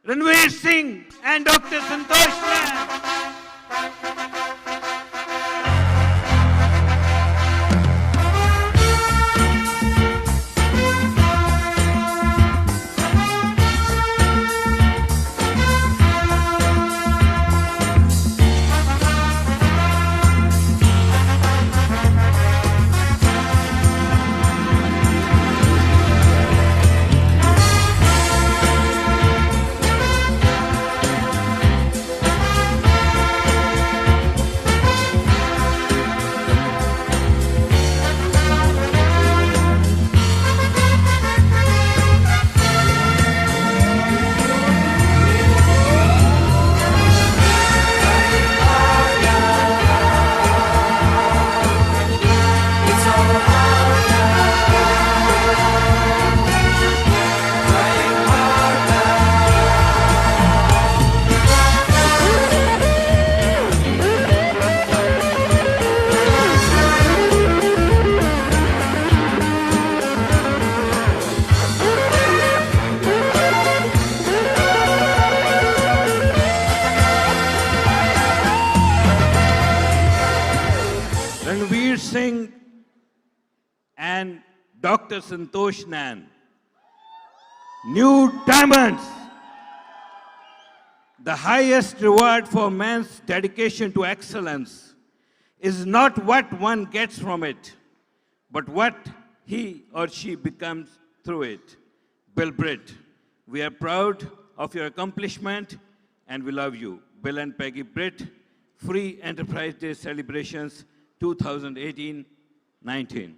Ranveer Singh and Dr. Santosh Nair. Ranveer Singh and Dr. Santosh Nair. New diamonds. The highest reward for man's dedication to excellence is not what one gets from it, but what he or she becomes through it. Bill Britt, we are proud of your accomplishment and we love you. Bill and Peggy Britt, Free Enterprise Day celebrations 2018-19.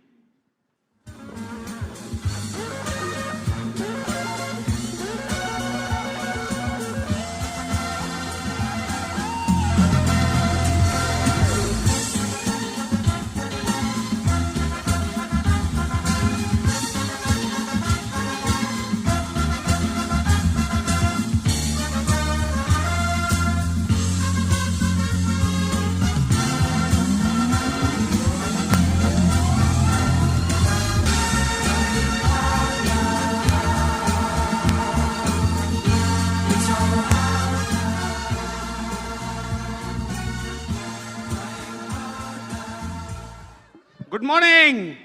Good morning.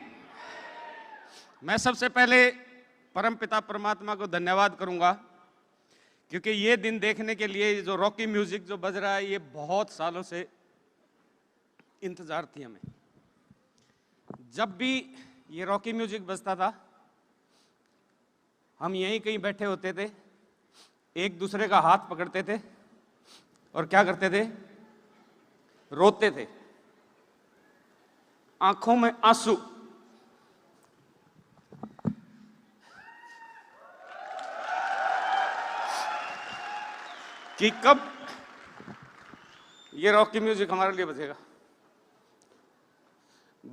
मैं सबसे पहले परमपिता परमात्मा को धन्यवाद करूंगा क्योंकि ये दिन देखने के लिए जो रॉकी म्यूजिक जो बज रहा है ये बहुत सालों से इंतजार थी हमें। जब भी ये रॉकी म्यूजिक बजता था हम यहीं कहीं बैठे होते थे, एक दूसरे का हाथ पकड़ते थे और क्या करते थे, रोते थे, आंखों में आंसू। कि कब ये रॉकी म्यूजिक हमारे लिए बजेगा।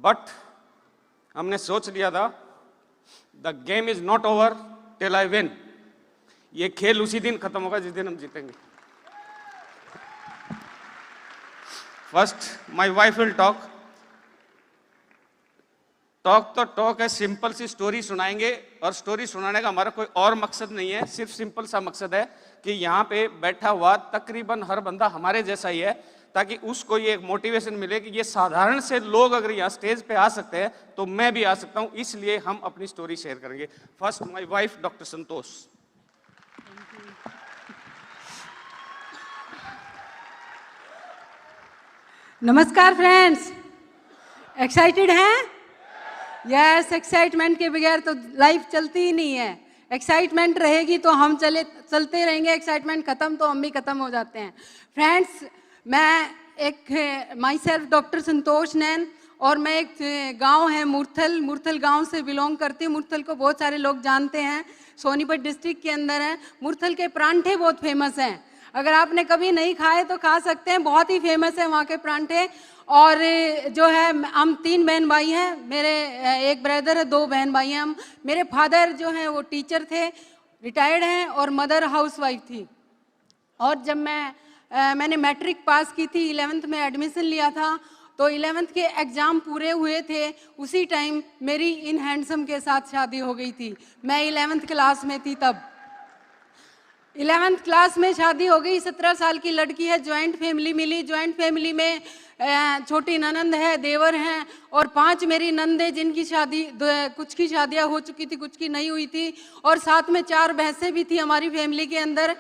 बट हमने सोच लिया था the game is not over till I win. ये खेल उसी दिन खत्म होगा जिस दिन हम जीतेंगे। First my wife will talk तो टॉक है, सिंपल सी स्टोरी सुनाएंगे और स्टोरी सुनाने का हमारा कोई और मकसद नहीं है, सिर्फ सिंपल सा मकसद है कि यहाँ पे बैठा हुआ तकरीबन हर बंदा हमारे जैसा ही है, ताकि उसको ये एक मोटिवेशन मिले कि ये साधारण से लोग अगर यहाँ स्टेज पे आ सकते हैं तो मैं भी आ सकता हूँ। इसलिए हम अपनी स्टोरी शेयर करेंगे। फर्स्ट माई वाइफ डॉक्टर संतोष। नमस्कार फ्रेंड्स, एक्साइटेड हैं? यस, एक्साइटमेंट के बगैर तो लाइफ चलती ही नहीं है। एक्साइटमेंट रहेगी तो हम चलते रहेंगे, एक्साइटमेंट खत्म तो हम भी खत्म हो जाते हैं। फ्रेंड्स, मैं एक माई सेल्फ डॉक्टर संतोष नैन और मैं एक गांव है मुरथल गांव से बिलोंग करती हूँ। मुरथल को बहुत सारे लोग जानते हैं, सोनीपत डिस्ट्रिक्ट के अंदर है। मुरथल के परांठे बहुत फेमस हैं, अगर आपने कभी नहीं खाए तो खा सकते हैं, बहुत ही फेमस है वहाँ के परांठे। और जो है हम 3 बहन भाई हैं, मेरे एक ब्रदर है, 2 बहन भाई हैं हम। मेरे फादर जो हैं वो टीचर थे, रिटायर्ड हैं, और मदर हाउसवाइफ थी। और जब मैंने मैट्रिक पास की थी, 11th में एडमिशन लिया था, तो 11th के एग्ज़ाम पूरे हुए थे, उसी टाइम मेरी इन हैंडसम के साथ शादी हो गई थी। मैं 11th क्लास में थी तब। 11th क्लास में शादी हो गई, 17 साल की लड़की है, जॉइंट फैमिली मिली। जॉइंट फैमिली में छोटी ननंद है, देवर हैं और 5 मेरी नंदें, जिनकी शादी कुछ की शादियां हो चुकी थी, कुछ की नहीं हुई थी, और साथ में 4 भैंसें भी थी हमारी फैमिली के अंदर।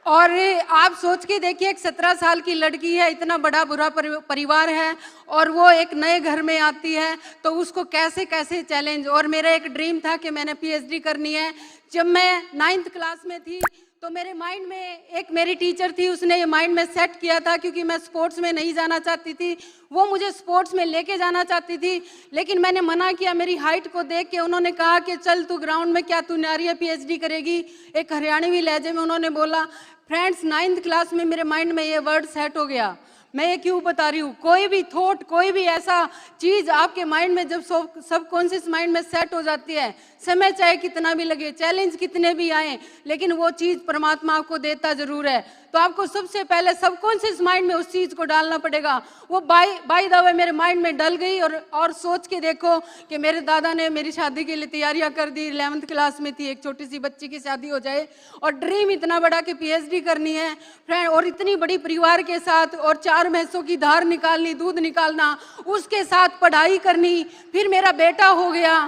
और आप सोच के देखिए, एक 17 साल की लड़की है, इतना बड़ा बुरा परिवार है, और वो एक नए घर में आती है, तो उसको कैसे कैसे चैलेंज। और मेरा एक ड्रीम था कि मैंने पीएचडी करनी है। जब मैं 9th क्लास में थी तो मेरे माइंड में एक मेरी टीचर थी, उसने ये माइंड में सेट किया था, क्योंकि मैं स्पोर्ट्स में नहीं जाना चाहती थी, वो मुझे स्पोर्ट्स में लेके जाना चाहती थी, लेकिन मैंने मना किया। मेरी हाइट को देख के उन्होंने कहा कि चल तू ग्राउंड में, क्या तू नारी है, पीएचडी करेगी। एक हरियाणवी लहजे में उन्होंने बोला। फ्रेंड्स, 9th क्लास में मेरे माइंड में ये वर्ड सेट हो गया। मैं ये क्यों बता रही हूँ, कोई भी थॉट, कोई भी ऐसा चीज आपके माइंड में जब सबकॉन्शियस माइंड में सेट हो जाती है, समय चाहे कितना भी लगे, चैलेंज कितने भी आए, लेकिन वो चीज परमात्मा आपको देता जरूर है। तो आपको सबसे पहले सबकॉन्शियस माइंड में उस चीज को डालना पड़ेगा। वो बाय द वे मेरे माइंड में डल गई। और सोच के देखो कि मेरे दादा ने मेरी शादी के लिए तैयारियां कर दी। 11th क्लास में थी, एक छोटी सी बच्ची की शादी हो जाए, और ड्रीम इतना बड़ा कि पीएचडी करनी है फ्रेंड, और इतनी बड़ी परिवार के साथ, और 4 भैंसों की धार निकालनी, दूध निकालना, उसके साथ पढ़ाई करनी। फिर मेरा बेटा हो गया।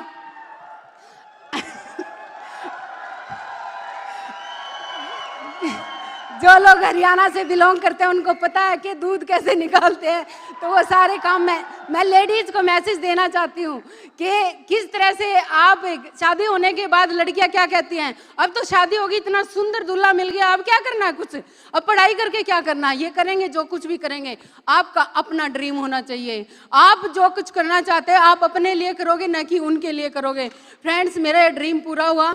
जो लोग हरियाणा से बिलोंग करते हैं उनको पता है कि दूध कैसे निकालते हैं, तो वो सारे काम मैं लेडीज को मैसेज देना चाहती हूँ कि किस तरह से आप, शादी होने के बाद लड़कियां क्या कहती हैं, अब तो शादी होगी, इतना सुंदर दूल्हा मिल गया, अब क्या करना है, कुछ अब पढ़ाई करके क्या करना है, ये करेंगे जो कुछ भी करेंगे। आपका अपना ड्रीम होना चाहिए। आप जो कुछ करना चाहते हैं आप अपने लिए करोगे, न कि उनके लिए करोगे। फ्रेंड्स, मेरा ये ड्रीम पूरा हुआ,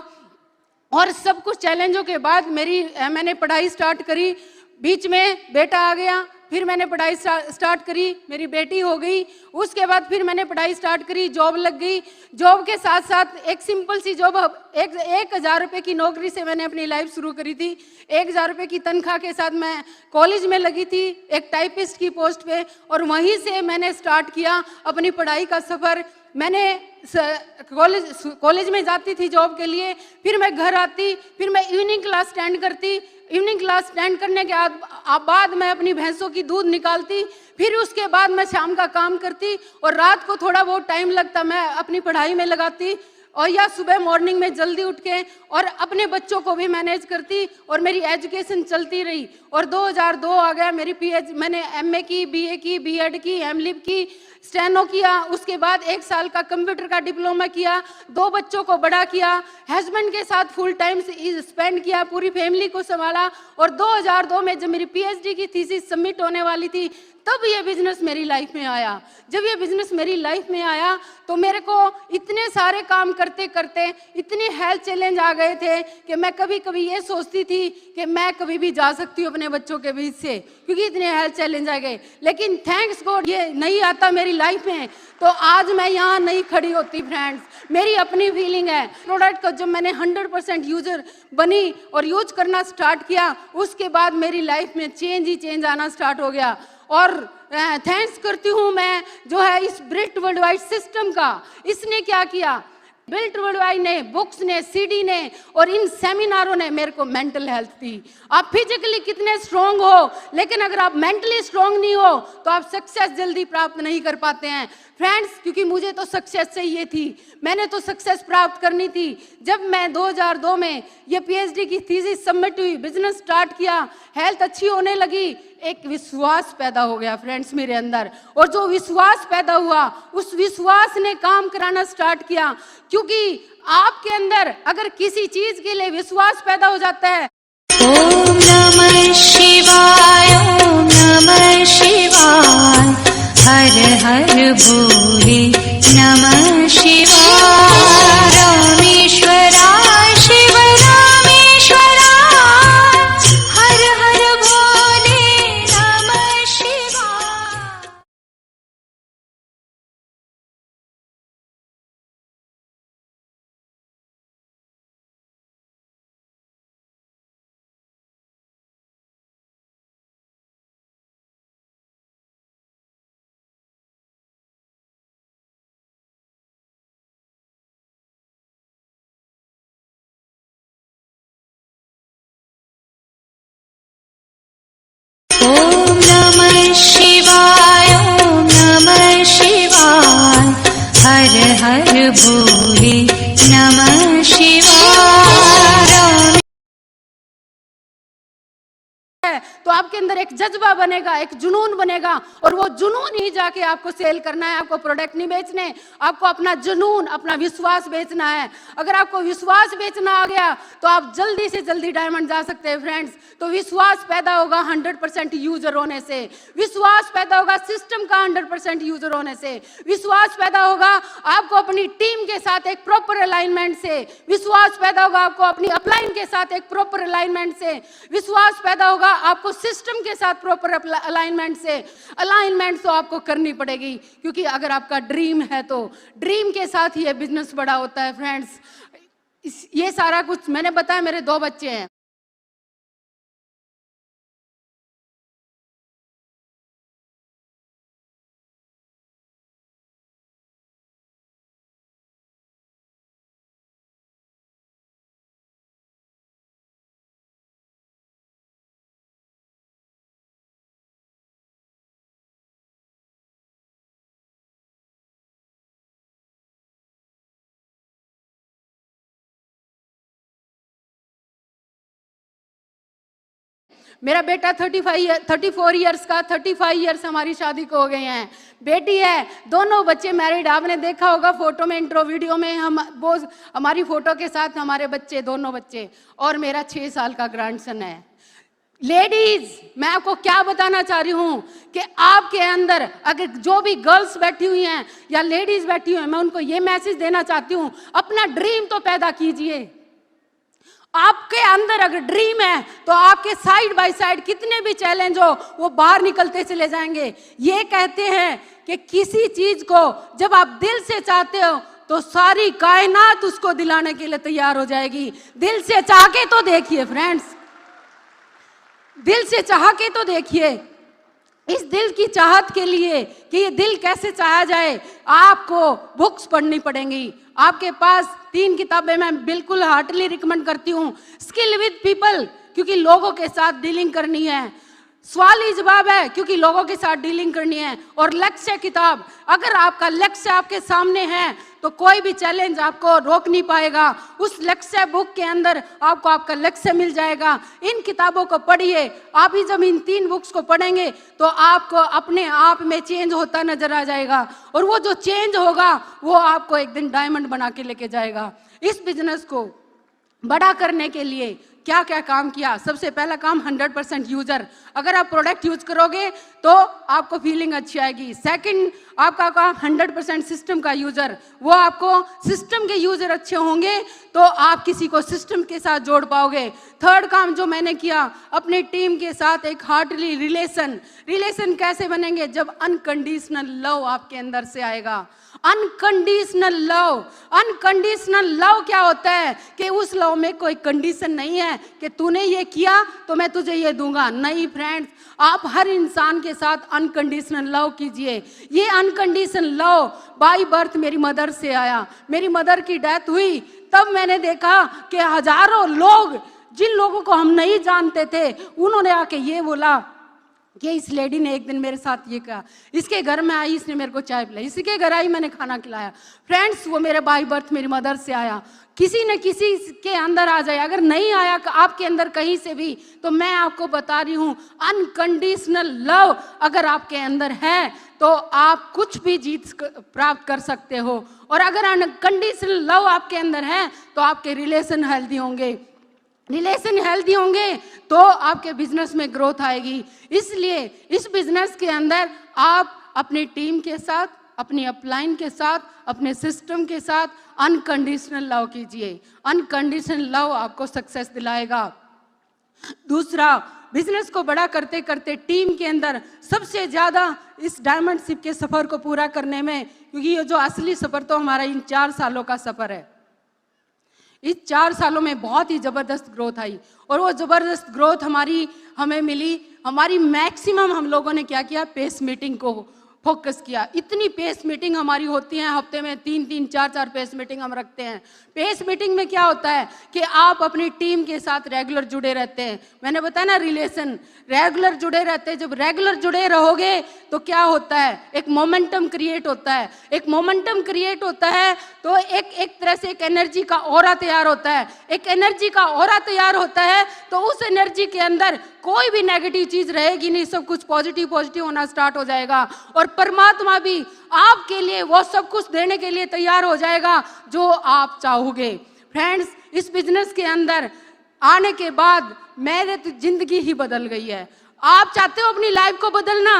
और सब कुछ चैलेंजों के बाद मैंने पढ़ाई स्टार्ट करी। बीच में बेटा आ गया, फिर मैंने पढ़ाई स्टार्ट करी, मेरी बेटी हो गई। उसके बाद फिर मैंने पढ़ाई स्टार्ट करी, जॉब लग गई। जॉब के साथ साथ एक सिंपल सी जॉब, 1,000 रुपये की नौकरी से मैंने अपनी लाइफ शुरू करी थी। 1,000 रुपये की तनख्वाह के साथ मैं कॉलेज में लगी थी, एक टाइपिस्ट की पोस्ट पे, और वहीं से मैंने स्टार्ट किया अपनी पढ़ाई का सफ़र। मैंने कॉलेज में जाती थी जॉब के लिए, फिर मैं घर आती, फिर मैं इवनिंग क्लास अटेंड करती। इवनिंग क्लास अटेंड करने के बाद मैं अपनी भैंसों की दूध निकालती, फिर उसके बाद मैं शाम का काम करती, और रात को थोड़ा बहुत टाइम लगता मैं अपनी पढ़ाई में लगाती, और या सुबह मॉर्निंग में जल्दी उठ के और अपने बच्चों को भी मैनेज करती, और मेरी एजुकेशन चलती रही। और 2002 आ गया, मैंने एमए की, बीए की, बीएड की, एमलिब की, स्टेनो किया। उसके बाद 1 साल का कंप्यूटर का डिप्लोमा किया, 2 बच्चों को बड़ा किया, हस्बैंड के साथ फुल टाइम स्पेंड किया, पूरी फैमिली को संभाला। और 2002 में जब मेरी पीएचडी की थीसिस सबमिट होने वाली थी, तब ये बिजनेस मेरी लाइफ में आया। जब ये बिजनेस मेरी लाइफ में आया तो मेरे को इतने सारे काम करते करते इतने हेल्थ चैलेंज आ गए थे कि मैं कभी कभी ये सोचती थी कि मैं कभी भी जा सकती हूँ अपने बच्चों के बीच से, क्योंकि इतने हेल्थ चैलेंज आ गए। लेकिन थैंक्स गॉड ये नहीं आता मेरी लाइफ में, तो आज मैं यहाँ नहीं खड़ी होती। फ्रेंड्स, मेरी अपनी फीलिंग है। प्रोडक्ट को जब मैंने 100% यूजर बनी और यूज करना स्टार्ट किया, उसके बाद मेरी लाइफ में चेंज ही चेंज आना स्टार्ट हो गया। और थैंक्स करती हूँ मैं जो है इस बिल्ट वर्ल्ड वाइड सिस्टम का। इसने क्या किया, बिल्ट वर्ल्ड वाइड ने, बुक्स ने, सीडी ने और इन सेमिनारों ने मेरे को मेंटल हेल्थ दी। आप फिजिकली कितने स्ट्रांग हो, लेकिन अगर आप मेंटली स्ट्रांग नहीं हो तो आप सक्सेस जल्दी प्राप्त नहीं कर पाते हैं। फ्रेंड्स, क्योंकि मुझे तो सक्सेस चाहिए थी, मैंने तो सक्सेस प्राप्त करनी थी। जब मैं 2002 में ये पीएचडी की थीसिस सबमिट हुई, बिजनेस स्टार्ट किया, हेल्थ अच्छी होने लगी, एक विश्वास पैदा हो गया फ्रेंड्स मेरे अंदर। और जो विश्वास पैदा हुआ, उस विश्वास ने काम कराना स्टार्ट किया। क्योंकि आपके अंदर अगर किसी चीज के लिए विश्वास पैदा हो जाता है। ओम नमः शिवाय, ओम नमः शिवाय, हर हर भोले नमः शिवाय। हर हर भोले नमः शिवाय। तो आपके अंदर एक जज्बा बनेगा, एक जुनून बनेगा, और वो जुनून ही जाके आपको सेल करना है। आपको प्रोडक्ट नहीं बेचने, आपको अपना जुनून, अपना विश्वास बेचना है। अगर आपको विश्वास बेचना आ गया तो आप जल्दी से जल्दी डायमंड जा सकते हैं फ्रेंड्स। तो विश्वास पैदा होगा 100% यूजर होने से, विश्वास पैदा होगा सिस्टम का 100% यूजर होने से, विश्वास पैदा होगा आपको अपनी टीम के साथ एक प्रॉपर अलाइनमेंट से, विश्वास पैदा होगा आपको अपनी अपलाइन के साथ एक प्रॉपर अलाइनमेंट से, विश्वास पैदा होगा आपको सिस्टम के साथ प्रॉपर अलाइनमेंट से। अलाइनमेंट तो आपको करनी पड़ेगी, क्योंकि अगर आपका ड्रीम है तो ड्रीम के साथ ही ये बिजनेस बड़ा होता है फ्रेंड्स। ये सारा कुछ मैंने बताया। मेरे 2 बच्चे हैं। मेरा बेटा 34 इयर्स का, 35 इयर्स हमारी शादी को हो गए हैं। बेटी है, दोनों बच्चे मैरिड। आपने देखा होगा फोटो में, इंट्रो वीडियो में, हम वो हमारी फोटो के साथ हमारे बच्चे, दोनों बच्चे, और मेरा 6 साल का ग्रैंडसन है। लेडीज, मैं आपको क्या बताना चाह रही हूं कि आपके अंदर अगर जो भी गर्ल्स बैठी हुई हैं या लेडीज बैठी हुई हैं, मैं उनको ये मैसेज देना चाहती हूं, अपना ड्रीम तो पैदा कीजिए। आपके अंदर अगर ड्रीम है तो आपके साइड बाय साइड कितने भी चैलेंज हो वो बाहर निकलते चले जाएंगे। ये कहते हैं कि किसी चीज को जब आप दिल से चाहते हो तो सारी कायनात उसको दिलाने के लिए तैयार हो जाएगी। दिल से चाह के तो देखिए फ्रेंड्स, दिल से चाह के तो देखिए। इस दिल की चाहत के लिए कि ये दिल कैसे चाहा जाए, आपको बुक्स पढ़नी पड़ेंगी। आपके पास 3 किताबें मैं बिल्कुल हार्टली रिकमेंड करती हूँ। स्किल विद पीपल, क्योंकि लोगों के साथ डीलिंग करनी है। सवाल ही जवाब है, क्योंकि लोगों के साथ डीलिंग करनी है। और लक्ष्य किताब, अगर आपका लक्ष्य आपके सामने है तो कोई भी चैलेंज आपको रोक नहीं पाएगा। उस लक्ष्य बुक के अंदर आपको आपका लक्ष्य मिल जाएगा। इन किताबों को पढ़िए। आप ही जब इन 3 बुक्स को पढ़ेंगे तो आपको अपने आप में चेंज होता नजर आ जाएगा, और वो जो चेंज होगा वो आपको एक दिन डायमंड बना के लेके जाएगा। इस बिजनेस को बड़ा करने के लिए क्या क्या काम किया? सबसे पहला काम 100% यूजर। अगर आप प्रोडक्ट यूज करोगे तो आपको फीलिंग अच्छी आएगी। सेकंड, आपका काम 100% सिस्टम का यूजर। वो आपको सिस्टम के यूजर अच्छे होंगे तो आप किसी को सिस्टम के साथ जोड़ पाओगे। थर्ड काम जो मैंने किया, अपनी टीम के साथ एक हार्टली रिलेशन। रिलेशन कैसे बनेंगे? जब अनकंडीशनल लव आपके अंदर से आएगा। अनकंडीशनल लव, अनकंडीशनल लव क्या होता है कि उस लव में कोई कंडीशन नहीं है कि तूने ये किया तो मैं तुझे ये दूंगा। नहीं फ्रेंड्स, आप हर इंसान के साथ अनकंडीशनल लव कीजिए। ये अनकंडीशनल लव बाय बर्थ मेरी मदर से आया। मेरी मदर की डेथ हुई तब मैंने देखा कि हजारों लोग, जिन लोगों को हम नहीं जानते थे, उन्होंने आके ये बोला कि इस लेडी ने एक दिन मेरे साथ ये कहा, इसके घर में आई, इसने मेरे को चाय पिलाई, इसके घर आई, मैंने खाना खिलाया। फ्रेंड्स, वो मेरे बाय बर्थ मेरी मदर से आया। किसी न किसी के अंदर आ जाए, अगर नहीं आया आपके अंदर कहीं से भी, तो मैं आपको बता रही हूँ अनकंडीशनल लव अगर आपके अंदर है तो आप कुछ भी जीत प्राप्त कर सकते हो। और अगर अनकंडीशनल लव आपके अंदर है तो आपके रिलेशन हेल्दी होंगे। रिलेशन हेल्दी होंगे तो आपके बिजनेस में ग्रोथ आएगी। इसलिए इस बिजनेस के अंदर आप अपनी टीम के साथ, अपनी अपलाइन के साथ, अपने सिस्टम के साथ अनकंडीशनल लव कीजिए। अनकंडीशनल लव आपको सक्सेस दिलाएगा। दूसरा, बिजनेस को बड़ा करते करते टीम के अंदर सबसे ज्यादा इस डायमंडशिप के सफर को पूरा करने में, क्योंकि ये जो असली सफर तो हमारा इन 4 सालों का सफर है, इस 4 सालों में बहुत ही जबरदस्त ग्रोथ आई। और वो जबरदस्त ग्रोथ हमें मिली। हमारी मैक्सिमम हम लोगों ने क्या किया, पेस मीटिंग को फोकस किया। इतनी पेस मीटिंग हमारी होती हैं, हफ्ते में 3-3, 4-4 पेस मीटिंग हम रखते हैं। पेस मीटिंग में क्या होता है कि आप अपनी टीम के साथ रेगुलर जुड़े रहते हैं। मैंने बताया ना, रिलेशन, रेगुलर जुड़े रहते हैं। जब रेगुलर जुड़े रहोगे तो क्या होता है, एक मोमेंटम क्रिएट होता है। एक मोमेंटम क्रिएट होता है तो एक तरह से एक एनर्जी का ऑरा तैयार होता है। एक एनर्जी का ऑरा तैयार होता है तो उस एनर्जी के अंदर कोई भी नेगेटिव चीज रहेगी नहीं, सब कुछ पॉजिटिव पॉजिटिव होना स्टार्ट हो जाएगा। और परमात्मा भी आपके लिए वो सब कुछ देने के लिए तैयार हो जाएगा जो आप चाहोगे। फ्रेंड्स, इस बिजनेस के अंदर आने के बाद मेरी तो जिंदगी ही बदल गई है। आप चाहते हो अपनी लाइफ को बदलना?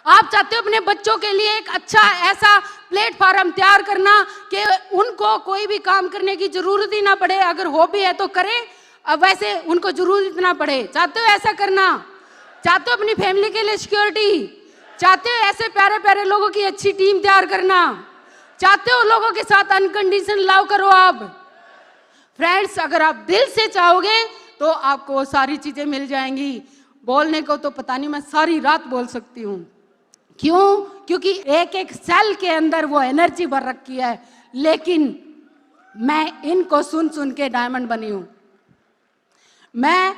आप चाहते हो अपने बच्चों के लिए एक अच्छा ऐसा प्लेटफॉर्म तैयार करना कि उनको कोई भी काम करने की जरूरत ही ना पड़े, अगर हॉबी है तो करें, अब वैसे उनको जरूरत ना पड़े। चाहते हो ऐसा करना? चाहते हो अपनी फैमिली के लिए सिक्योरिटी? चाहते हो ऐसे प्यारे प्यारे लोगों की अच्छी टीम तैयार करना? चाहते हो लोगों के साथ अनकंडीशनल लव करो आप? फ्रेंड्स, अगर आप दिल से चाहोगे तो आपको वो सारी चीजें मिल जाएंगी। बोलने को तो पता नहीं, मैं सारी रात बोल सकती हूँ। क्यों? क्योंकि एक एक सेल के अंदर वो एनर्जी भर रखी है। लेकिन मैं इनको सुन सुन के डायमंड बनी हूं। मैं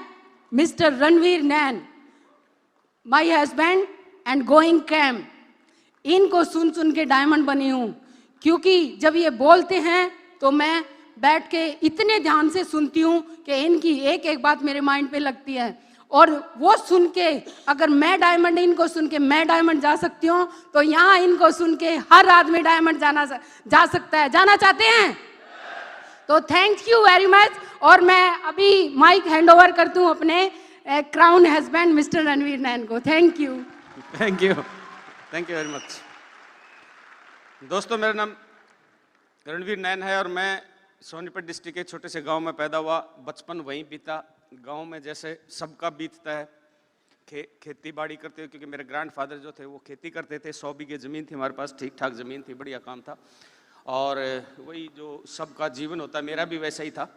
mister Ranveer Nain, my husband and going कैम, इनको सुन सुन के डायमंड बनी हूं। क्योंकि जब ये बोलते हैं तो मैं बैठ के इतने ध्यान से सुनती हूं कि इनकी एक एक बात मेरे माइंड पे लगती है। और वो सुन के अगर मैं डायमंड, इनको सुन के मैं डायमंड जा सकती हूँ, तो यहाँ इनको सुन के हर आदमी डायमंड जा सकता है। जाना चाहते हैं? तो थैंक यू वेरी मच। और मैं अभी माइक हैंड ओवर करती हूँ अपने क्राउन हस्बैंड मिस्टर रणवीर नैन को। Thank you. Thank you very much. दोस्तों, मेरा नाम रणवीर नैन है और मैं सोनीपत डिस्ट्रिक्ट के छोटे से गांव में पैदा हुआ। बचपन वहीं बीता। गांव में जैसे सबका बीतता है, खेती बाड़ी करते हुए, क्योंकि मेरे ग्रैंडफादर जो थे वो खेती करते थे। 100 बीघे ज़मीन थी हमारे पास, ठीक ठाक ज़मीन थी, बढ़िया काम था। और वही जो सबका जीवन होता है, मेरा भी वैसा ही था।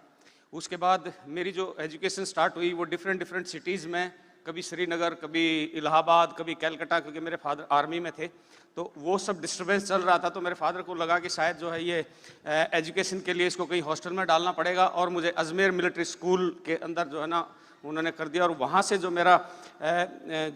उसके बाद मेरी जो एजुकेशन स्टार्ट हुई वो डिफरेंट सिटीज़ में, कभी श्रीनगर, कभी इलाहाबाद, कभी कैलकाटा, क्योंकि मेरे फादर आर्मी में थे। तो वो सब डिस्टर्बेंस चल रहा था। तो मेरे फादर को लगा कि शायद जो है ये एजुकेशन के लिए इसको कहीं हॉस्टल में डालना पड़ेगा। और मुझे अजमेर मिलिट्री स्कूल के अंदर जो है ना उन्होंने कर दिया। और वहाँ से जो मेरा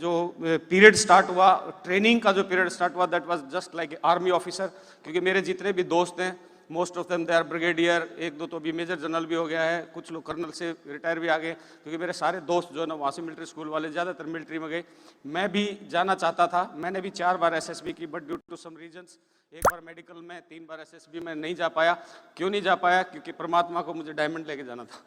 जो पीरियड स्टार्ट हुआ, ट्रेनिंग का जो पीरियड स्टार्ट हुआ, that was just like army officer. क्योंकि मेरे जितने भी दोस्त हैं, most of them they are brigadier, एक दो तो अभी मेजर जनरल भी हो गया है, कुछ लोग कर्नल से रिटायर भी आ गए। क्योंकि मेरे सारे दोस्त जो है ना वहाँ से मिलिट्री स्कूल वाले ज़्यादातर मिलिट्री में गए। मैं भी जाना चाहता था। मैंने भी 4 बार एसएसबी की, but due to some reasons, एक बार मेडिकल में, 3 बार एसएसबी में नहीं जा पाया। क्यों नहीं जा पाया? क्योंकि परमात्मा को मुझे डायमंड लेके जाना था।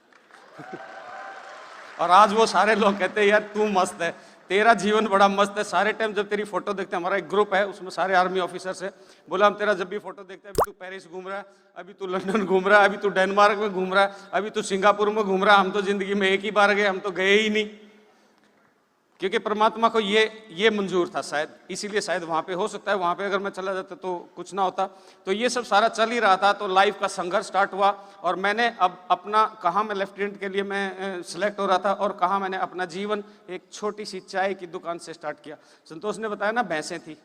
और आज वो सारे लोग कहते हैं यार तू मस्त है, तेरा जीवन बड़ा मस्त है। सारे टाइम जब तेरी फोटो देखते हैं, हमारा एक ग्रुप है उसमें सारे आर्मी ऑफिसर्स है, बोला हम तेरा जब भी फोटो देखते हैं, अभी तू पेरिस घूम रहा है, अभी तू लंदन घूम रहा है, अभी तू डेनमार्क में घूम रहा है, अभी तू सिंगापुर में घूम रहा है। हम तो जिंदगी में एक ही बार गए, हम तो गए ही नहीं। क्योंकि परमात्मा को ये मंजूर था शायद, इसीलिए शायद वहाँ पे हो सकता है, वहाँ पे अगर मैं चला जाता तो कुछ ना होता। तो ये सब सारा चल ही रहा था। तो लाइफ का संघर्ष स्टार्ट हुआ और मैंने अब अपना, कहाँ मैं लेफ्टिनेंट के लिए मैं सिलेक्ट हो रहा था और कहाँ मैंने अपना जीवन एक छोटी सी चाय की दुकान से स्टार्ट किया। संतोष ने बताया ना भैंसें थी,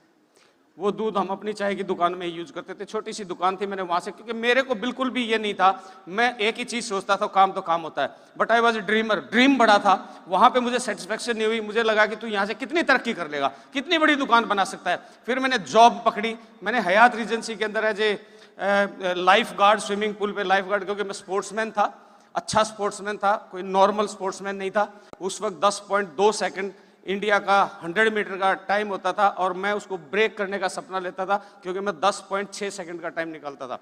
वो दूध हम अपनी चाय की दुकान में यूज करते थे। छोटी सी दुकान थी, मैंने वहाँ से, क्योंकि मेरे को बिल्कुल भी ये नहीं था, मैं एक ही चीज़ सोचता था, काम तो काम होता है। But I was a dreamer, dream बड़ा था। वहाँ पे मुझे सेटिस्फेक्शन नहीं हुई। मुझे लगा कि तू यहाँ से कितनी तरक्की कर लेगा, कितनी बड़ी दुकान बना सकता है। फिर मैंने जॉब पकड़ी। मैंने हयात रीजेंसी के अंदर as a life guard, swimming pool पे लाइफ गार्ड, क्योंकि मैं स्पोर्ट्समैन था, अच्छा स्पोर्ट्समैन था, कोई नॉर्मल स्पोर्ट्समैन नहीं था। उस वक्त 10.2 सेकंड इंडिया का 100 मीटर का टाइम होता था और मैं उसको ब्रेक करने का सपना लेता था, क्योंकि मैं 10.6 सेकंड का टाइम निकालता था।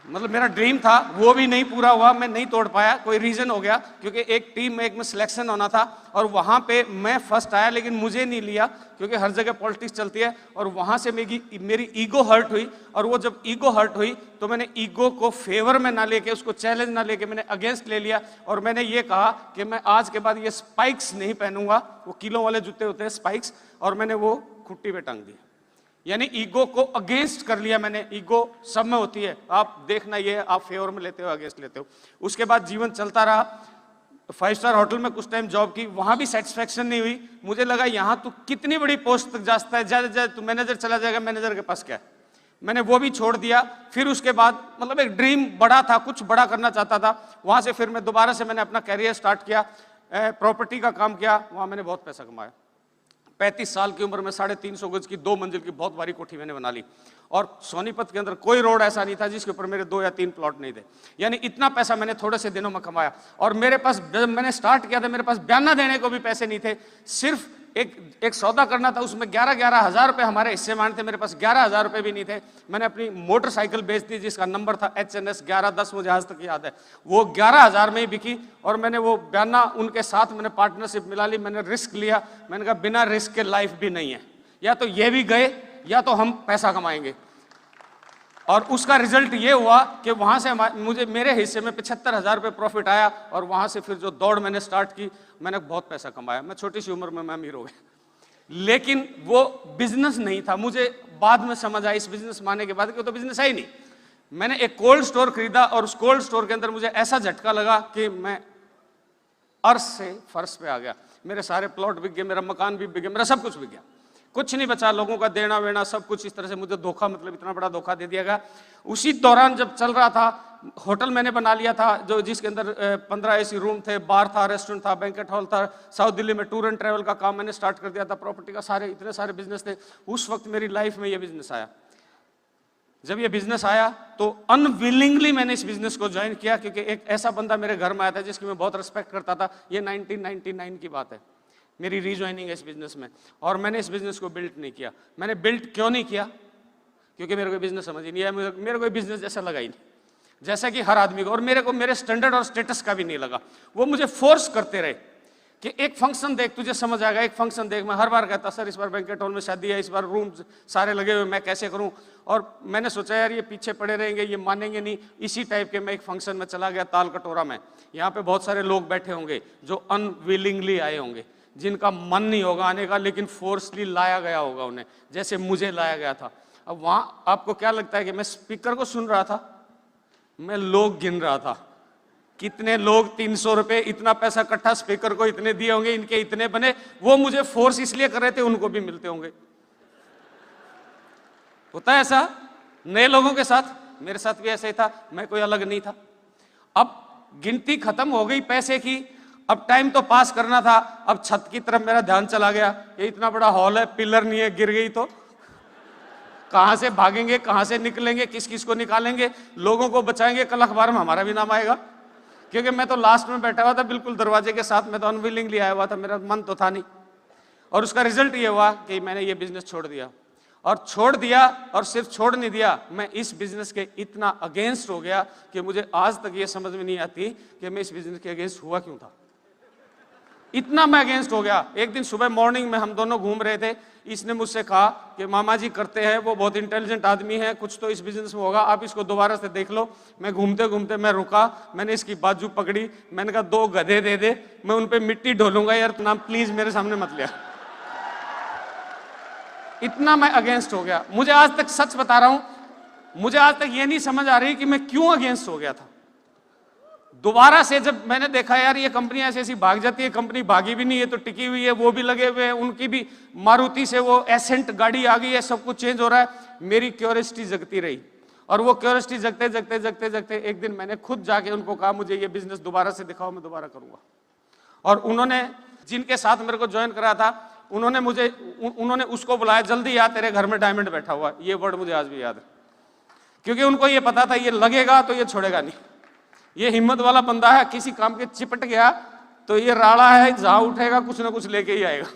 मतलब मेरा ड्रीम था, वो भी नहीं पूरा हुआ, मैं नहीं तोड़ पाया। कोई रीजन हो गया, क्योंकि एक टीम में एक में सिलेक्शन होना था और वहाँ पे मैं फर्स्ट आया, लेकिन मुझे नहीं लिया, क्योंकि हर जगह पॉलिटिक्स चलती है। और वहाँ से मेरी ईगो हर्ट हुई। और वो जब ईगो हर्ट हुई तो मैंने ईगो को फेवर में ना लेके, उसको चैलेंज ना लेके, मैंने अगेंस्ट ले लिया। और मैंने ये कहा कि मैं आज के बाद ये स्पाइक्स नहीं पहनूंगा, वो किलो वाले जूते होते हैं स्पाइक्स, और मैंने वो खुट्टी पे टांग दी। यानी ईगो को अगेंस्ट कर लिया मैंने। ईगो सब में होती है, आप देखना, ये आप फेवर में लेते हो, अगेंस्ट लेते हो। उसके बाद जीवन चलता रहा। 5 स्टार होटल में कुछ टाइम जॉब की, वहां भी सेटिस्फेक्शन नहीं हुई। मुझे लगा यहाँ तू कितनी बड़ी पोस्ट तक जाता है, ज्यादा ज्यादा तू मैनेजर चला जाएगा, मैनेजर के पास क्या है। मैंने वो भी छोड़ दिया। फिर उसके बाद मतलब एक ड्रीम बड़ा था, कुछ बड़ा करना चाहता था। वहां से फिर मैं दोबारा से मैंने अपना कैरियर स्टार्ट किया, प्रॉपर्टी का काम किया। वहां मैंने बहुत पैसा कमाया। 35 साल की उम्र में 350 गज की 2 मंजिल की बहुत बड़ी कोठी मैंने बना ली। और सोनीपत के अंदर कोई रोड ऐसा नहीं था जिसके ऊपर मेरे 2 या 3 प्लॉट नहीं थे। यानी इतना पैसा मैंने थोड़े से दिनों में कमाया। और मेरे पास, जब मैंने स्टार्ट किया था, मेरे पास बयाना देने को भी पैसे नहीं थे। सिर्फ एक सौदा करना था, उसमें 11 हज़ार रुपये हमारे हिस्से मान थे। मेरे पास 11 हज़ार रुपये भी नहीं थे। मैंने अपनी मोटरसाइकिल बेच दी जिसका नंबर था HNS 1110, मुझे आज तक याद है। वो 11 हज़ार में ही बिकी। और मैंने वो बयाना उनके साथ मैंने पार्टनरशिप मिला ली। मैंने रिस्क लिया। मैंने कहा बिना रिस्क के लाइफ भी नहीं है, या तो ये भी गए या तो हम पैसा कमाएंगे। और उसका रिजल्ट ये हुआ कि वहां से मुझे मेरे हिस्से में 75 हज़ार रुपये प्रॉफिट आया। और वहां से फिर जो दौड़ मैंने स्टार्ट की, मैंने बहुत पैसा कमाया। मैं छोटी सी उम्र में मैं अमीर हो गया। लेकिन वो बिजनेस नहीं था। मुझे बाद में समझ आया इस बिजनेस में आने के बाद कि वो तो बिजनेस है ही नहीं। मैंने एक कोल्ड स्टोर खरीदा और उस कोल्ड स्टोर के अंदर मुझे ऐसा झटका लगा कि मैं अर्श से फर्श पे आ गया। मेरे सारे प्लॉट बिक गए, मेरा मकान भी बिक गया, मेरा सब कुछ बिक गया। कुछ नहीं बचा, लोगों का देना वेना सब कुछ। इस तरह से मुझे धोखा, मतलब इतना बड़ा धोखा दे दिया गया। उसी दौरान जब चल रहा था, होटल मैंने बना लिया था जो जिसके अंदर 15 AC रूम थे, बार था, रेस्टोरेंट था, बैंकेट हॉल था। साउथ दिल्ली में टूर एंड ट्रैवल का काम मैंने स्टार्ट कर दिया था। प्रॉपर्टी का सारे इतने सारे बिजनेस थे। उस वक्त मेरी लाइफ में ये बिजनेस आया। जब ये बिजनेस आया तो अनविलिंगली मैंने इस बिजनेस को ज्वाइन किया, क्योंकि एक ऐसा बंदा मेरे घर में आया था जिसकी मैं बहुत रिस्पेक्ट करता था। ये 1999 की बात है, मेरी रीज्वाइनिंग है इस बिजनेस में। और मैंने इस बिजनेस को बिल्ड नहीं किया। मैंने बिल्ड क्यों नहीं किया? क्योंकि मेरे को बिजनेस समझ ही नहीं आया। मेरे को बिजनेस जैसा लगा ही नहीं, जैसा कि हर आदमी को। और मेरे को मेरे स्टैंडर्ड और स्टेटस का भी नहीं लगा। वो मुझे फोर्स करते रहे कि एक फंक्शन देख, तुझे समझ आएगा, एक फंक्शन देख। मैं हर बार कहता, सर इस बार बैंकेट हॉल में शादी है, इस बार रूम सारे लगे हुए, मैं कैसे करूं? और मैंने सोचा यार ये पीछे पड़े रहेंगे, ये मानेंगे नहीं। इसी टाइप के मैं एक फंक्शन में चला गया, ताल कटोरा में। यहाँ पे बहुत सारे लोग बैठे होंगे जो अनविलिंगली आए होंगे, जिनका मन नहीं होगा आने का, लेकिन फोर्सली लाया गया होगा उन्हें, जैसे मुझे लाया गया था। अब वहां आपको क्या लगता है कि मैं स्पीकर को सुन रहा था? मैं लोग गिन रहा था, कितने लोग 300 रुपए, इतना पैसा इकट्ठा स्पीकर को इतने दिए होंगे, इनके इतने बने। वो मुझे फोर्स इसलिए कर रहे थे, उनको भी मिलते होंगे। होता है ऐसा नए लोगों के साथ, मेरे साथ भी ऐसा ही था। मैं कोई अलग नहीं था। अब गिनती खत्म हो गई पैसे की, अब टाइम तो पास करना था। अब छत की तरफ मेरा ध्यान चला गया। ये इतना बड़ा हॉल है, पिलर नहीं है, गिर गई तो कहां से भागेंगे, कहां से निकलेंगे, किस किस को निकालेंगे, लोगों को बचाएंगे, कल अखबार में हमारा भी नाम आएगा। क्योंकि मैं तो लास्ट में बैठा हुआ था, बिल्कुल दरवाजे के साथ। मैं तो अनविलिंगली आया हुआ था, मेरा मन तो था नहीं। और उसका रिजल्ट ये हुआ कि मैंने ये बिजनेस छोड़ दिया। और छोड़ दिया, और सिर्फ छोड़ नहीं दिया, मैं इस बिजनेस के इतना अगेंस्ट हो गया कि मुझे आज तक ये समझ में नहीं आती कि मैं इस बिजनेस के अगेंस्ट हुआ क्यों था। इतना मैं अगेंस्ट हो गया। एक दिन सुबह मॉर्निंग में हम दोनों घूम रहे थे। इसने मुझसे कहा कि मामा जी करते हैं, वो बहुत इंटेलिजेंट आदमी है, कुछ तो इस बिजनेस में होगा, आप इसको दोबारा से देख लो। मैं घूमते घूमते मैं रुका, मैंने इसकी बाजू पकड़ी, मैंने कहा 2 गधे दे दे, मैं उन पे मिट्टी ढोलूंगा, यार नाम प्लीज मेरे सामने मत लिया। इतना मैं अगेंस्ट हो गया। मुझे आज तक, सच बता रहा हूं, मुझे आज तक ये नहीं समझ आ रही कि मैं क्यों अगेंस्ट हो गया था। दोबारा से जब मैंने देखा यार ये कंपनी ऐसी ऐसी भाग जाती है, कंपनी भागी भी नहीं है तो टिकी हुई है, वो भी लगे हुए हैं, उनकी भी मारुति से वो एसेंट गाड़ी आ गई है, सब कुछ चेंज हो रहा है। मेरी क्यूरियोसिटी जगती रही। और वो क्यूरियोसिटी जगते जगते जगते जगते एक दिन मैंने खुद जाके उनको कहा मुझे ये बिजनेस दोबारा से दिखाओ, मैं दोबारा करूंगा। और उन्होंने, जिनके साथ मेरे को ज्वाइन कराया था, उन्होंने उसको बुलाया, जल्दी आ तेरे घर में डायमंड बैठा हुआ। ये वर्ड मुझे आज भी याद है, क्योंकि उनको ये पता था ये लगेगा तो ये छोड़ेगा नहीं। ये हिम्मत वाला बंदा है, किसी काम के चिपट गया तो ये राड़ा है, जहां उठेगा कुछ ना कुछ लेके ही आएगा।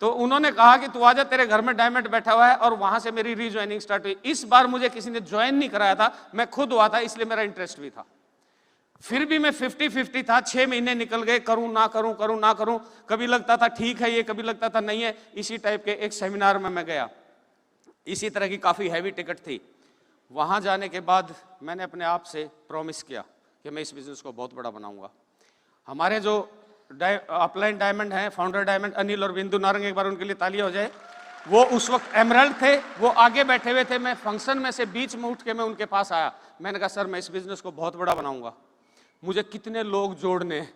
तो उन्होंने कहा कि तू आजा, तेरे घर में डायमंड बैठा हुआ है। और वहां से मेरी रीज्वाइनिंग स्टार्ट हुई। इस बार मुझे किसी ने ज्वाइन नहीं कराया था, मैं खुद हुआ था, इसलिए मेरा इंटरेस्ट भी था। फिर भी मैं 50-50 था। 6 महीने निकल गए, करूं ना करूं, करूं ना करूं। कभी लगता था ठीक है ये, कभी लगता था नहीं है। इसी टाइप के एक सेमिनार में मैं गया, इसी तरह की काफी हैवी टिकट थी। वहां जाने के बाद मैंने अपने आप से प्रॉमिस किया कि मैं इस बिजनेस को बहुत बड़ा बनाऊंगा। हमारे जो अपलाइन डायमंड हैं, फाउंडर डायमंड अनिल और बिंदु नारंग, एक बार उनके लिए तालियां हो जाए। वो उस वक्त एमरल्ड थे, वो आगे बैठे हुए थे। मैं फंक्शन में से बीच में उठ के मैं उनके पास आया। मैंने कहा सर मैं इस बिजनेस को बहुत बड़ा बनाऊंगा। मुझे कितने लोग जोड़ने हैं।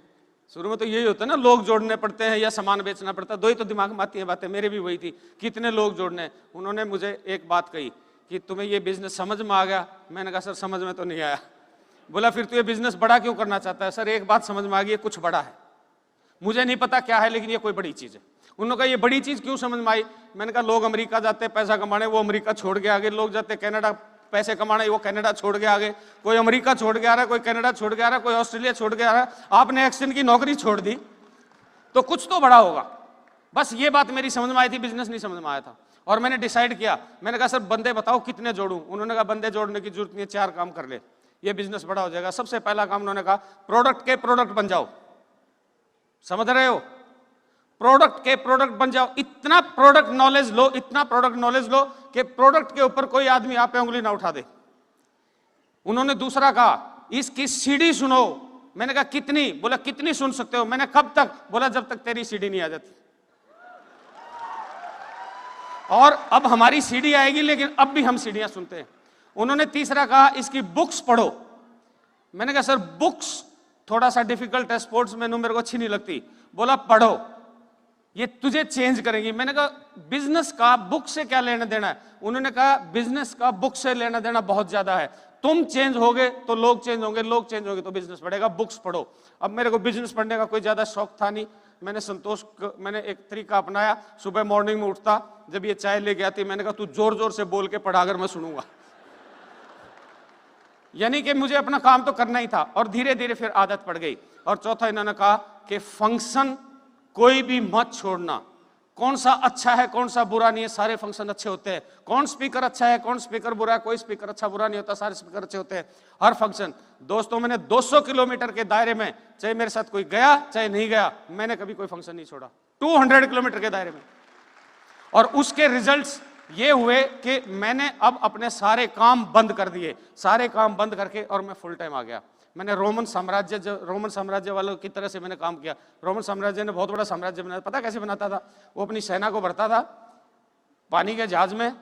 शुरू में तो यही होता है ना, लोग जोड़ने पड़ते हैं या सामान बेचना पड़ता है, दो ही तो दिमाग में आती है बातें। मेरे भी वही थी, कितने लोग जोड़ने हैं। उन्होंने मुझे एक बात कही कि तुम्हें ये बिजनेस समझ में आ गया? मैंने कहा सर समझ में तो नहीं आया। बोला फिर तू ये बिजनेस बड़ा क्यों करना चाहता है? सर एक बात समझ में आ गई, कुछ बड़ा है, मुझे नहीं पता क्या है, लेकिन ये कोई बड़ी चीज है। उन्होंने कहा ये बड़ी चीज क्यों समझ में आई? मैंने कहा लोग अमेरिका जाते हैं पैसा कमाने, वो अमेरिका छोड़ के आगे, लोग जाते हैं कनाडा पैसे कमाने, वो कनाडा छोड़ के आगे, कोई अमेरिका छोड़ के आ रहा है, कोई कनाडा छोड़ के आ रहा है, कोई ऑस्ट्रेलिया छोड़ के आ रहा है। आपने एक्शन की नौकरी छोड़ दी तो कुछ तो बड़ा होगा। बस ये बात मेरी समझ में आई थी, बिजनेस नहीं समझ में आया था। और मैंने डिसाइड किया, मैंने कहा सर बंदे बताओ कितने जोड़ूं? उन्होंने कहा बंदे जोड़ने की जरूरत नहीं है, 4 काम कर ले, ये बिजनेस बड़ा हो जाएगा। सबसे पहला काम उन्होंने कहा प्रोडक्ट के प्रोडक्ट बन जाओ। समझ रहे हो? प्रोडक्ट के प्रोडक्ट बन जाओ। इतना प्रोडक्ट नॉलेज लो, इतना प्रोडक्ट नॉलेज लो कि प्रोडक्ट के ऊपर कोई आदमी आप पे उंगली ना उठा दे। उन्होंने दूसरा कहा इसकी सीडी सुनो। मैंने कहा कितनी? बोला कितनी सुन सकते हो? मैंने कब तक? बोला जब तक तेरी सीडी नहीं आ जाती। और अब हमारी सीडी आएगी, लेकिन अब भी हम सीडियां सुनते हैं। उन्होंने तीसरा कहा इसकी बुक्स पढ़ो। मैंने कहा सर बुक्स थोड़ा सा डिफिकल्ट है, स्पोर्ट्स मेनू मेरे को अच्छी नहीं लगती। बोला पढ़ो, ये तुझे चेंज करेंगी। मैंने कहा बिजनेस का बुक से क्या लेना देना है? उन्होंने कहा बिजनेस का बुक से लेना देना बहुत ज्यादा है। तुम चेंज होगे तो लोग चेंज होंगे, लोग चेंज होंगे तो बिजनेस बढ़ेगा, बुक्स पढ़ो। अब मेरे को बिजनेस पढ़ने का कोई ज्यादा शौक था नहीं। मैंने एक तरीका अपनाया, सुबह मॉर्निंग में उठता, जब ये चाय लेके आती, मैंने कहा तू जोर जोर से बोल के पढ़ा अगर मैं सुनूंगा। यानी कि मुझे अपना काम तो करना ही था, और धीरे धीरे फिर आदत पड़ गई। और चौथा इन्होंने कहा कि फंक्शन कोई भी मत छोड़ना। कौन सा अच्छा है कौन सा बुरा नहीं है, सारे फंक्शन अच्छे होते हैं। कौन स्पीकर अच्छा है कौन स्पीकर बुरा है, कोई स्पीकर अच्छा बुरा नहीं होता, सारे स्पीकर अच्छे होते हैं। हर फंक्शन, दोस्तों मैंने 200 किलोमीटर के दायरे में, चाहे मेरे साथ कोई गया चाहे नहीं गया, मैंने कभी कोई फंक्शन नहीं छोड़ा। 200 किलोमीटर के दायरे में। और उसके रिजल्ट्स ये हुए कि मैंने अब अपने सारे काम बंद कर दिए, सारे काम बंद करके, और मैं फुल टाइम आ गया। मैंने रोमन साम्राज्य वालों की तरह से मैंने काम किया। रोमन साम्राज्य ने बहुत बड़ा साम्राज्य बनाया। पता कैसे बनाता था? वो अपनी सेना को भरता था पानी के जहाज में,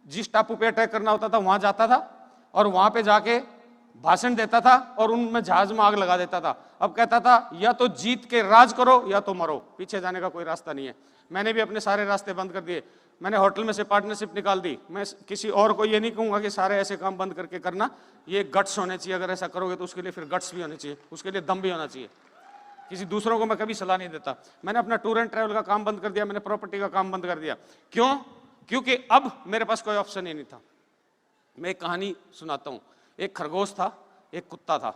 जिस टापू पे अटैक करना होता था वहां जाता था, और वहां पे जाके भाषण देता था, और उनमें जहाज में आग लगा देता था। अब कहता था या तो जीत के राज करो या तो मरो, पीछे जाने का कोई रास्ता नहीं है। मैंने भी अपने सारे रास्ते बंद कर दिए। मैंने होटल में से पार्टनरशिप निकाल दी। मैं किसी और को ये नहीं कहूंगा कि सारे ऐसे काम बंद करके करना, ये गट्स होने चाहिए। अगर ऐसा करोगे तो उसके लिए फिर गट्स भी होने चाहिए, उसके लिए दम भी होना चाहिए। किसी दूसरों को मैं कभी सलाह नहीं देता। मैंने अपना टूर एंड ट्रैवल का काम बंद कर दिया, मैंने प्रॉपर्टी का काम बंद कर दिया। क्यों? क्योंकि अब मेरे पास कोई ऑप्शन ही नहीं था। मैं एक कहानी सुनाता हूं। एक खरगोश था, एक कुत्ता था,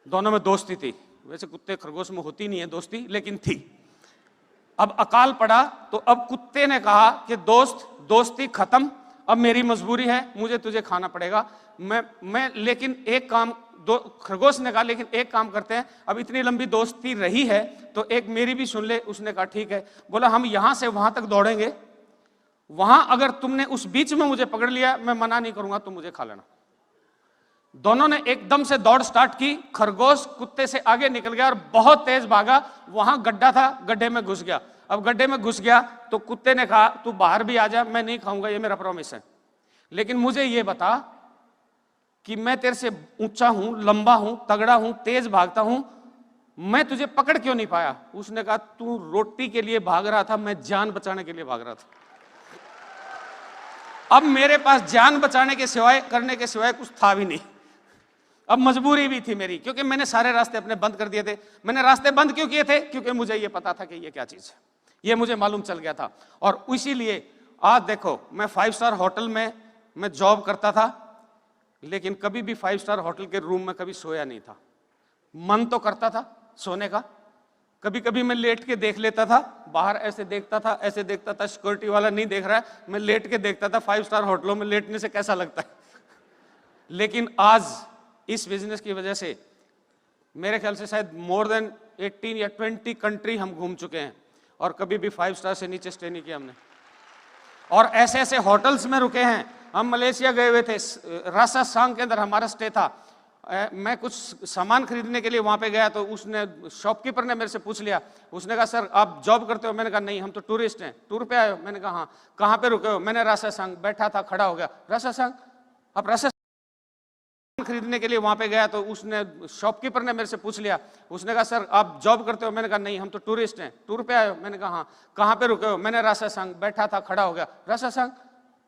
दोनों में दोस्ती थी। वैसे कुत्ते खरगोश में होती नहीं है दोस्ती, लेकिन थी। अब अकाल पड़ा तो अब कुत्ते ने कहा कि दोस्त दोस्ती खत्म, अब मेरी मजबूरी है, मुझे तुझे खाना पड़ेगा। मैं लेकिन एक काम, खरगोश ने कहा लेकिन एक काम करते हैं, अब इतनी लंबी दोस्ती रही है तो एक मेरी भी सुन ले। उसने कहा ठीक है। बोला हम यहां से वहां तक दौड़ेंगे, वहां अगर तुमने उस बीच में मुझे पकड़ लिया, मैं मना नहीं करूंगा, तुम मुझे खा लेना। दोनों ने एकदम से दौड़ स्टार्ट की। खरगोश कुत्ते से आगे निकल गया और बहुत तेज भागा। वहां गड्ढा था, गड्ढे में घुस गया। अब गड्ढे में घुस गया तो कुत्ते ने कहा तू बाहर भी आ जा, मैं नहीं खाऊंगा, ये मेरा प्रॉमिस है, लेकिन मुझे ये बता कि मैं तेरे से ऊंचा हूं, लंबा हूं, तगड़ा हूं, तेज भागता हूं, मैं तुझे पकड़ क्यों नहीं पाया? उसने कहा तू रोटी के लिए भाग रहा था, मैं जान बचाने के लिए भाग रहा था। अब मेरे पास जान बचाने के सिवाय, करने के सिवाय कुछ था भी नहीं। अब मजबूरी भी थी मेरी, क्योंकि मैंने सारे रास्ते अपने बंद कर दिए थे। मैंने रास्ते बंद क्यों किए थे? क्योंकि मुझे ये पता था कि ये क्या चीज है, ये मुझे मालूम चल गया था। और इसीलिए आज देखो, मैं 5 स्टार होटल में मैं जॉब करता था, लेकिन कभी भी 5 स्टार होटल के रूम में कभी सोया नहीं था। मन तो करता था सोने का, कभी कभी मैं लेट के देख लेता था, बाहर ऐसे देखता था, ऐसे देखता था, सिक्योरिटी वाला नहीं देख रहा है, मैं लेट के देखता था 5 स्टार होटलों में लेटने से कैसा लगता है। लेकिन आज इस बिजनेस की वजह से मेरे ख्याल से शायद मोर देन 18 या 20 कंट्री हम घूम चुके हैं, और कभी भी 5 स्टार से नीचे स्टे नहीं किया हमने। और ऐसे ऐसे होटल्स में रुके हैं। हम मलेशिया गए हुए थे, रासा सांग के अंदर हमारा स्टे था। मैं कुछ सामान खरीदने के लिए वहां पे गया तो उसने, शॉपकीपर ने मेरे से पूछ लिया, उसने कहा सर आप जॉब करते हो? मैंने कहा नहीं, हम तो टूरिस्ट हैं। टूर पे आए हो? मैंने कहा हाँ। कहाँ पे रुके हो? मैंने रासा सांग। बैठा था, खड़ा हो गया, रासा सांग, आप रासा खरीदने के लिए वहां पे गया तो उसने शॉपकीपर ने मेरे से पूछ लिया, उसने कहा सर आप जॉब करते हो? मैंने कहा नहीं, हम तो टूरिस्ट हैं। टूर पे आए हो? मैंने कहा हाँ। कहाँ पे रुके हो? मैंने रासासांग। बैठा था, खड़ा हो गया, रासासांग?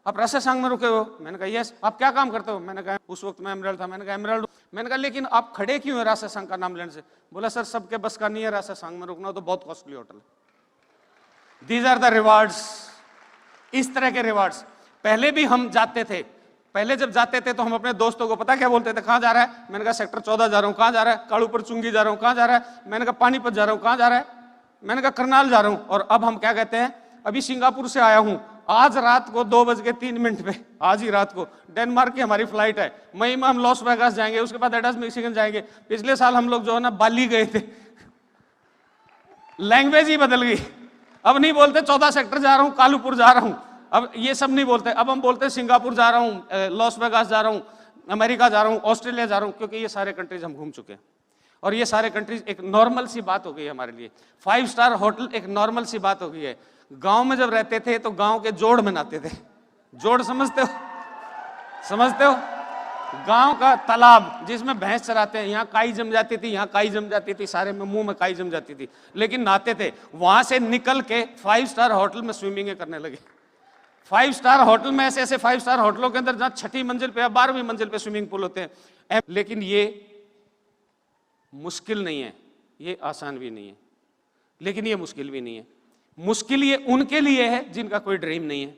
आप रासासांग में रुके हो? मैंने कहा यस। आप क्या काम करते हो? मैंने कहा उस वक्त मैं एमराल्ड था। मैंने कहा एमराल्ड। मैंने कहा लेकिन आप खड़े क्यों हैं रासासांग का नाम लेने से? बोला सर सबके बस का नहीं है रासासांग में रुकना, तो बहुत कॉस्टली होटल है। These are the rewards. इस तरह के रिवार्ड्स पहले भी हम जाते थे। पहले जब जाते थे तो हम अपने दोस्तों को पता क्या बोलते थे? कहाँ जा रहा है? मैंने कहा सेक्टर 14 जा रहा हूँ। कहाँ जा रहा है? कालूपुर चुंगी जा रहा हूँ। कहाँ जा रहा है? मैंने कहा पानीपत जा रहा हूँ। कहाँ जा रहा है? मैंने कहा करनाल जा रहा हूँ। और अब हम क्या कहते हैं? अभी सिंगापुर से आया हूँ, आज रात को 2:03 पे, आज ही रात को डेनमार्क की हमारी फ्लाइट है, मई में हम लॉस वेगास जाएंगे, उसके बाद एडस मिशिगन जाएंगे। पिछले साल हम लोग जो है ना बाली गए थे। लैंग्वेज ही बदल गई। अब नहीं बोलते 14 सेक्टर जा रहा हूँ, कालूपुर जा रहा हूँ, अब ये सब नहीं बोलते। अब हम बोलते सिंगापुर जा रहा हूँ, लॉस वेगास जा रहा हूँ, अमेरिका जा रहा हूँ, ऑस्ट्रेलिया जा रहा हूँ, क्योंकि ये सारे कंट्रीज हम घूम चुके हैं और ये सारे कंट्रीज एक नॉर्मल सी बात हो गई है हमारे लिए। 5 स्टार होटल एक नॉर्मल सी बात हो गई है। गांव में जब रहते थे तो गांव के जोड़ मनाते थे। जोड़ समझते हो? समझते हो? गांव का तालाब जिसमें भैंस चराते हैं, यहाँ काई जम जाती थी, यहाँ काई जम जाती थी, सारे में मुंह में काई जम जाती थी, लेकिन नहाते थे। वहां से निकल के 5 स्टार होटल में स्विमिंग करने लगे। 5 स्टार होटल में ऐसे 5 स्टार होटलों के अंदर जहां 6ठी मंजिल पे या 12वीं मंजिल पे स्विमिंग पूल होते हैं। लेकिन ये मुश्किल नहीं है, ये आसान भी नहीं है, लेकिन ये मुश्किल भी नहीं है। मुश्किल ये उनके लिए है जिनका कोई ड्रीम नहीं है,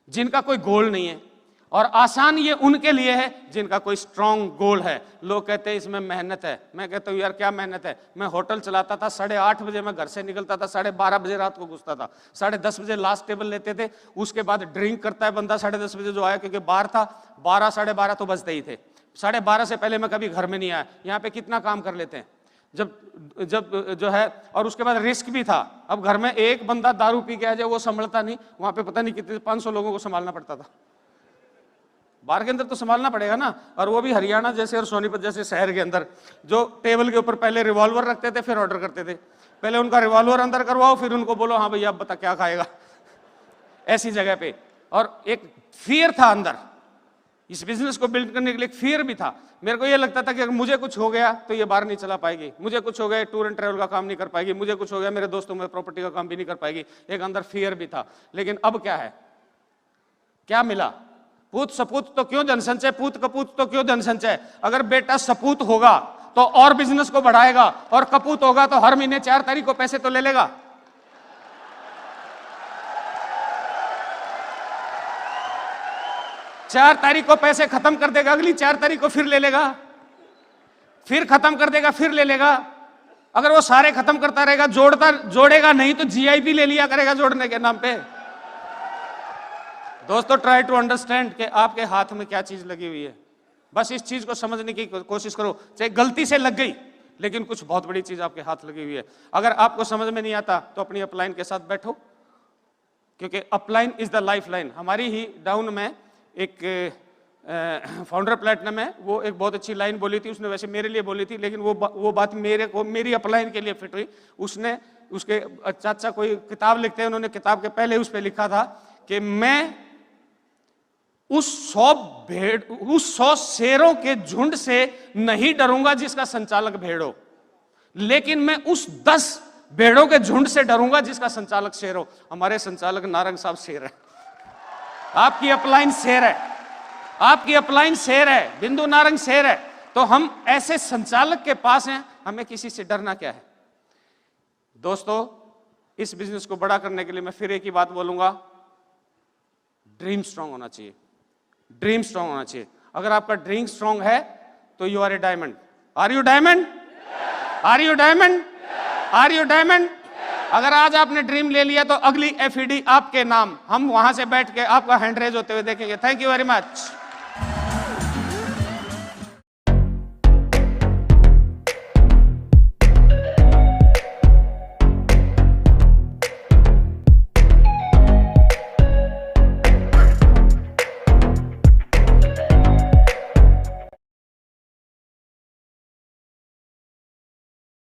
जिनका कोई गोल नहीं है, और आसान ये उनके लिए है जिनका कोई स्ट्रांग गोल है। लोग कहते हैं इसमें मेहनत है। मैं कहता हूँ यार क्या मेहनत है? मैं होटल चलाता था, 8:30 बजे मैं घर से निकलता था, 12:30 बजे रात को घुसता था, 10:30 बजे लास्ट टेबल लेते थे। उसके बाद ड्रिंक करता है बंदा 10:30 बजे जो आया, क्योंकि बार था, 12 12:30 तो बजते ही थे। 12:30 से पहले मैं कभी घर में नहीं आया। यहाँ पे कितना काम कर लेते हैं जब जो है, और उसके बाद रिस्क भी था। अब घर में एक बंदा दारू पी के आ जाए वो संभलता नहीं, वहां पे पता नहीं कितने 500 लोगों को संभालना पड़ता था। बार के अंदर तो संभालना पड़ेगा ना, और वो भी हरियाणा जैसे और सोनीपत जैसे शहर के अंदर, जो टेबल के ऊपर पहले रिवॉल्वर रखते थे फिर ऑर्डर करते थे। पहले उनका रिवॉल्वर अंदर करवाओ, फिर उनको बोलो हाँ भैया अब बता क्या खाएगा। ऐसी जगह पे, और एक फियर था अंदर। इस बिजनेस को बिल्ड करने के लिए एक फियर भी था। मेरे को ये लगता था कि अगर मुझे कुछ हो गया तो ये बार नहीं चला पाएगी, मुझे कुछ हो गया टूर एंड ट्रैवल का काम नहीं कर पाएगी, मुझे कुछ हो गया मेरे दोस्तों में प्रॉपर्टी का काम भी नहीं कर पाएगी। एक अंदर फियर भी था। लेकिन अब क्या है? क्या मिला? पूत सपूत तो क्यों जनसंचय, पूत कपूत तो क्यों जनसंचय। अगर बेटा सपूत होगा तो और बिजनेस को बढ़ाएगा, और कपूत होगा तो हर महीने 4 तारीख को पैसे तो ले लेगा। चार तारीख को पैसे खत्म कर देगा, अगली 4 तारीख को फिर ले लेगा, फिर खत्म कर देगा, फिर ले लेगा। अगर वो सारे खत्म करता रहेगा, जोड़ेगा नहीं तो जीआईपी ले लिया करेगा जोड़ने के नाम पे। दोस्तों ट्राई टू अंडरस्टैंड कि आपके हाथ में क्या चीज लगी हुई है। बस इस चीज को समझने की कोशिश करो। चाहे गलती से लग गई, लेकिन कुछ बहुत बड़ी चीज आपके हाथ लगी हुई है। अगर आपको समझ में नहीं आता तो अपनी अपलाइन के साथ बैठो, क्योंकि upline is the life line. हमारी ही डाउन में एक फाउंडर प्लेटिनम है, वो एक बहुत अच्छी लाइन बोली थी। उसने वैसे मेरे लिए बोली थी, लेकिन वो बात मेरी अपलाइन के लिए फिट हुई। उसने, उसके चाचा कोई किताब लिखते हैं, उन्होंने किताब के पहले उस पर लिखा था कि मैं उस 100 शेरों के झुंड से नहीं डरूंगा जिसका संचालक भेड़ हो, लेकिन मैं उस 10 भेड़ों के झुंड से डरूंगा जिसका संचालक शेर हो। हमारे संचालक नारंग साहब शेर है, आपकी अपलाइन शेर है, आपकी अपलाइन शेर है, बिंदु नारंग शेर है। तो हम ऐसे संचालक के पास हैं, हमें किसी से डरना क्या है। दोस्तों इस बिजनेस को बड़ा करने के लिए मैं फिर एक ही बात बोलूंगा, ड्रीम स्ट्रांग होना चाहिए। ड्रीम स्ट्रांग होना चाहिए। अगर आपका ड्रीम स्ट्रांग है तो you are a diamond. Are you diamond? Are you diamond? Are you diamond? अगर आज आपने ड्रीम ले लिया तो अगली एफईडी आपके नाम, हम वहां से बैठ के आपका हैंड रेज होते हुए देखेंगे। Thank you very much.